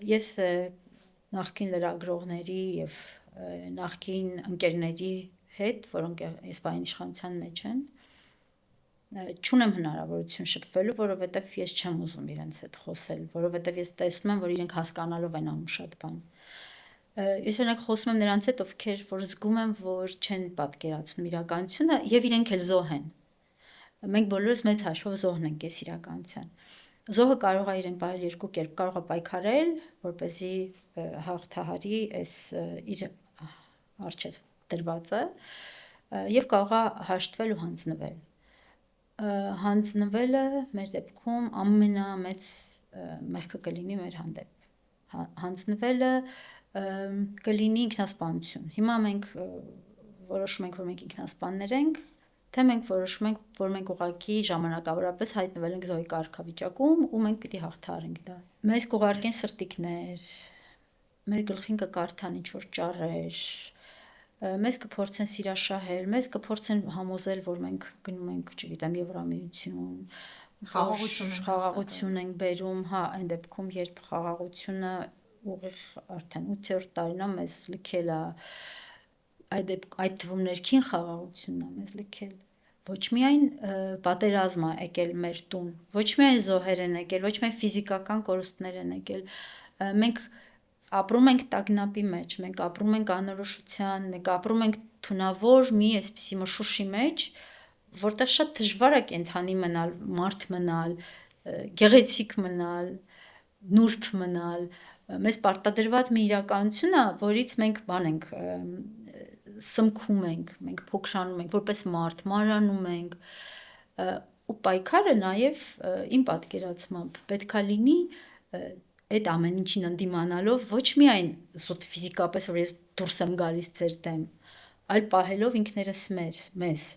ես նախկին լրագրողների եւ նախկին ընկերների հետ, որոնք Իսպանիայի իշխանության մեջ են, չունեմ հնարավորություն շփվելու, որովհետեւ ես չեմ ուզում իրենց հետ խոսել, որովհետեւ ես տեսնում եմ, որ իրենք հասկանալով են անում շատ բան։ Ես օրինակ խոսում եմ նրանց հետ, ովքեր որ զգում եմ, որ չեն պատկերացնում իրականությունը եւ իրենք էլ զոհ են։ Մենք բոլորս մեծ հաշվով զոհն ենք այս իրականության։ Զոհը կարող է իրեն բարել երկու կերպ, կարող է պայքարել, որպեսզի հաղթահարի այս իր արժև դրվածը եւ կարող է հաշտվել ու հանձնվել։ Հանձնվելը մեր դեպքում ամենամեծ մեղքը կլինի մեր հանդեպ։ Հանձնվելը կլինի ինքնասպանություն։ Հիմա մենք որոշում ենք, որ մենք ինքնասպաններ ենք, թե մենք որոշում ենք, որ մենք ուղղակի ժամանակավորապես հայտնվել ենք զոհի կարգավիճակում ու մենք պիտի հաղթահարենք դա։ Մեզ կուղարկեն սրտիկներ, մեր գլխին կկարդան ինչ-որ ճառեր, մեզ կփորձեն սիրաշահել, մեզ կփորձեն համոզել, որ մենք գնում ենք, չգիտեմ, Եվրամիություն, խաղաղություն ենք բերում, հա, այն դեպքում, երբ խաղաղությունը ուղիղ արդեն 8-րդ տարին է մեզ լքել է, այդ թվում ներքին խաղաղությունն է մեզ լքել։ Ոչ միայն պատերազմ է եկել մեր տուն, ոչ միայն զոհեր են եկել, ոչ միայն ֆիզիկական կորուստներ են եկել, մենք ապրում ենք տագնապի մեջ, մենք ապրում ենք անորոշության, մենք ապրում ենք թունավոր մի այսպիսի մշուշի մեջ, որտեղ շատ դժվար է կենդանի մնալ, մարդ մնալ, գեղեցիկ մնալ, նուրբ մնալ, մեզ պարտադրված մի իրականություն է, որից մենք բան ենք սմքում ենք, մենք փոքրանում ենք, որպես մարդ մարանում ենք, ու պայքարը նաև իմ պատկերացմամբ պետքա լինի այդ ամեն ինչին ընդդիմանալով ոչ միայն զուտ ֆիզիկապես, որ ես դուրս եմ գալիս ձեր դեմ, այլ պահելով ինքներս մեզ,